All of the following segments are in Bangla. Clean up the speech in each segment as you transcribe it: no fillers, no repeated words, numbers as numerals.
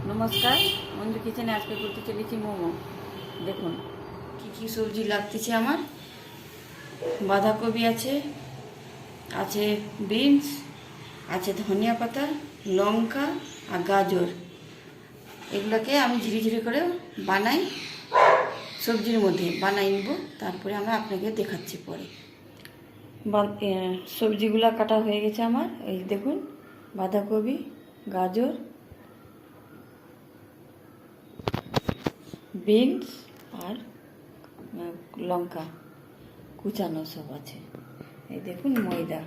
नमस्कार अंजू किचेने आज के करते चलेছি मोमो। देखুন কি কি সবজি লাগতেছে আমার। বাঁধাকপি আছে, আছে বিনস, আছে ধনিয়া পাতা, লঙ্কা আর গাজর। এগুলোকে আমি ধীরে ধীরে করে বানাই, সবজির মধ্যে বানাই নেব, তারপরে আমরা আপনাকে দেখাচ্ছি পরে। সবজিগুলো কাটা হয়ে গেছে আমার। এই দেখুন বাঁধাকপি, গাজর, বিনস আর লঙ্কা কুচানো সব আছে। এই দেখুন ময়দা,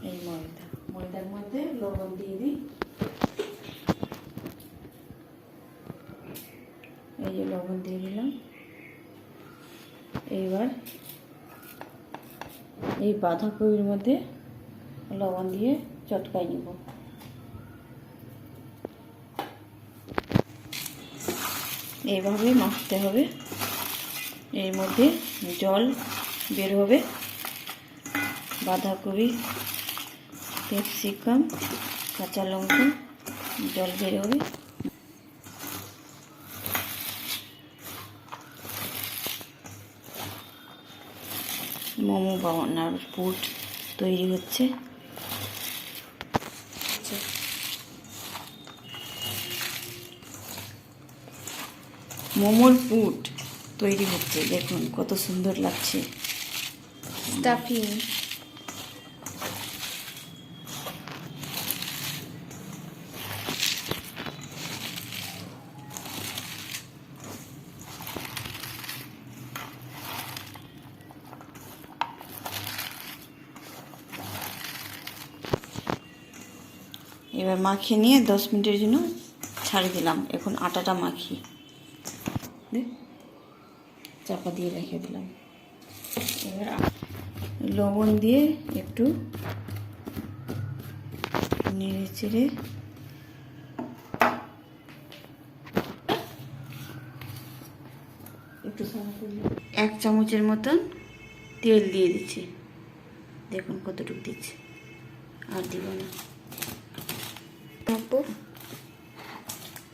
এই ময়দার মধ্যে লবণ দিয়ে দিই। এই যে লবণ দিয়ে দিলাম। এইবার এই বাঁধাকপির মধ্যে লবণ দিয়ে চটকাই নেব। এইভাবে মাখতে হবে। এর মধ্যে জল বের হবে, বাঁধাকপি, ক্যাপসিকাম, কাঁচা লঙ্কা, জল বের হবে। মোমো বানানোর পুট তৈরি হচ্ছে। মোমোর পুট তৈরি হচ্ছে, দেখুন কত সুন্দর লাগছে। স্টাফিং এবার মাখিয়ে নিয়ে 10 মিনিটের জন্য ছাড়ি দিলাম। এখন আটাটা মাখি, চাপা দিয়ে রেখে দিলাম। এবার লবণ দিয়ে একটু নেড়ে চেড়ে একটু 1 চামচের মতন তেল দিয়ে দিচ্ছি। দেখুন কতটুকু দিচ্ছি, আর দিব না।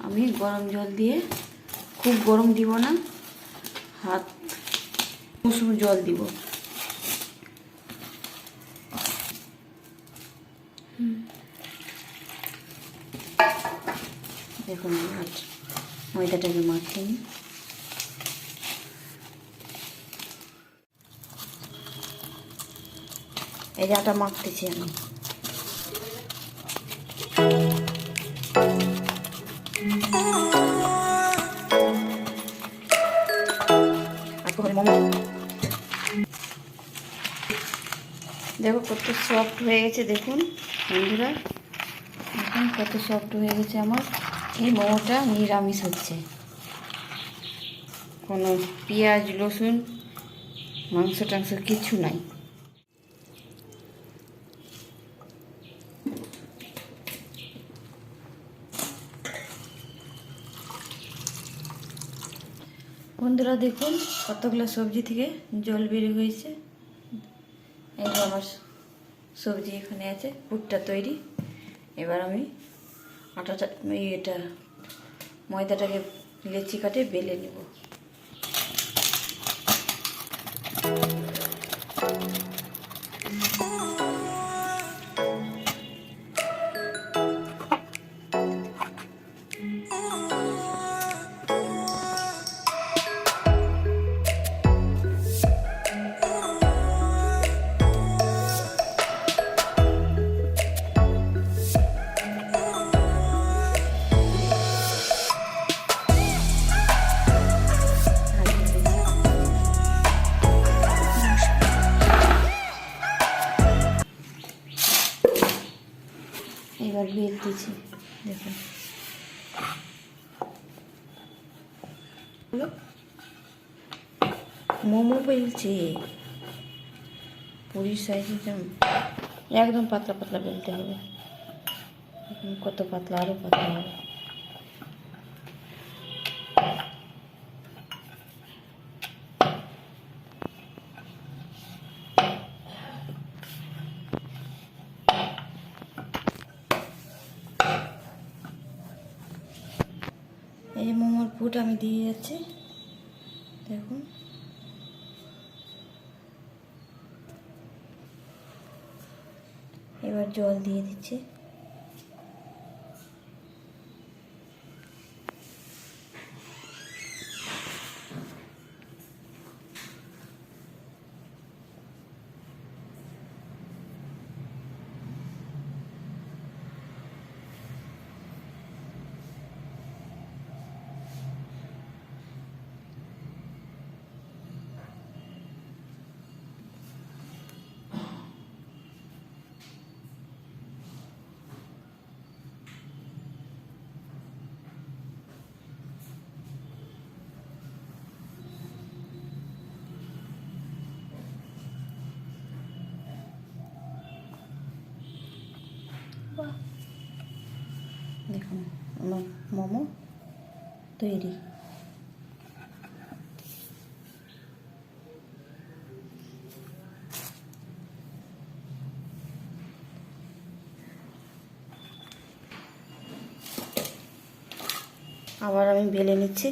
আমি গরম জল দিয়ে, খুব গরম দিব না, হাত উষুম জল দিব। দেখুন ময়দাটাকে মাখিয়ে নিই। এই যে আটা মাখতেছি আমি। দেখো কত সফট হয়ে গেছে, দেখুন বন্ধুরা, দেখুন কত সফট হয়ে গেছে আমার। এই মোমোটা নিরামিষ হচ্ছে, কোনো পেঁয়াজ রসুন মাংস টাংস কিছু নাই। বন্ধুরা দেখুন কতগুলো সবজি থেকে জল বের হয়েছে। এই আমার সবজি এখানে আছে, পুরটা তৈরি। এবার আমি আটাটা, এটা ময়দাটাকে লেচি কাটে বেলে নেব। এবার বেলতেছি, দেখুন মোমো বেলছে পুরীর সাইজে, একদম পাতলা পাতলা বেলতে হবে। কত পাতলা, আরও পাতলা হবে। এই যে মোমোর পুট আমি দিয়ে যাচ্ছি, দেখুন। এবার জল দিয়ে দিচ্ছি। দেখুন আমার মোমো তৈরি। আবার আমি বেলে নিচ্ছি।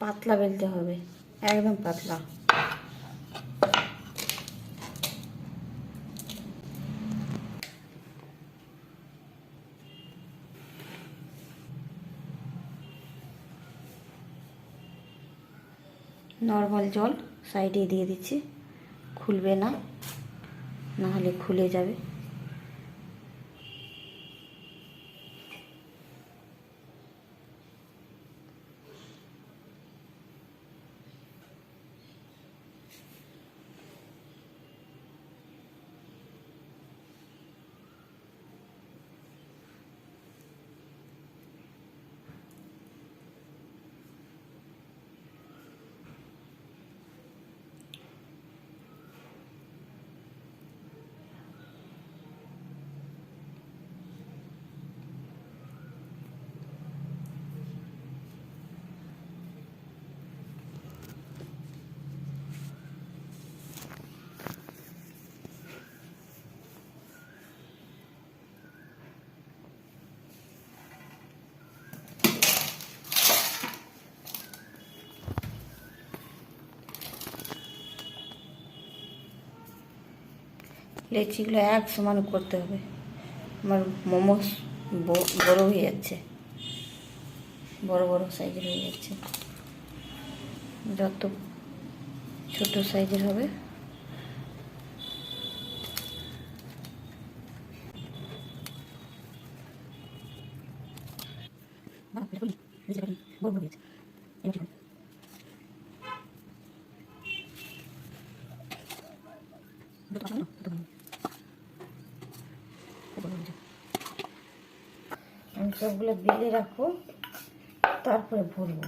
পাতলা বেলতে হবে, একদম পাতলা। নর্মাল জল সাইডে দিয়ে দিচ্ছি, খুলবে না, নাহলে খুলে যাবে। লেচিগুলো এক সমান করতে হবে। আমার মোমোস বড় হয়ে যাচ্ছে, বড় বড় সাইজের হয়ে যাচ্ছে। যত ছোট সাইজের হবে আমি সবগুলো বেলে রাখবো, তারপরে ভরবো।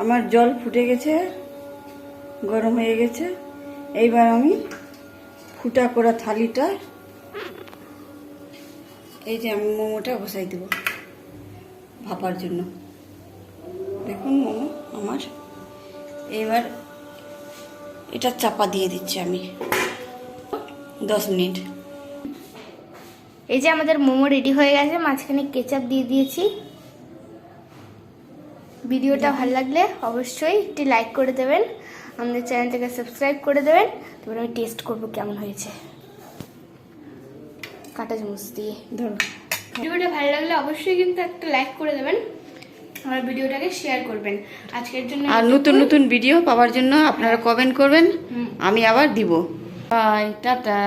আমার জল ফুটে গেছে, গরম হয়ে গেছে। এইবার আমি ফুটা করা থালিটা, এই যে আমি মোমোটা বসাই দেব ভাপার জন্য। দেখুন মোমো আমার। এবার এটা চাপা দিয়ে দিচ্ছি আমি 10 মিনিট। এই যে আমাদের মোমো রেডি হয়ে গেছে, মাঝখানে কেচাপ দিয়ে দিয়েছি। ভিডিওটা ভালো লাগলে অবশ্যই একটি লাইক করে দেবেন, আমাদের চ্যানেলটাকে সাবস্ক্রাইব করে দেবেন। তারপরে আমি টেস্ট করব কেমন হয়েছে কাঁটা চামচ দিয়ে। ধরো, ভিডিওটা ভালো লাগলে অবশ্যই কিন্তু একটা লাইক করে দেবেন, আমার ভিডিওটাকে শেয়ার করবেন। আজকের জন্য আর নতুন নতুন ভিডিও পাওয়ার জন্য আপনারা কমেন্ট করবেন, আমি আবার দিব। Bye, tata.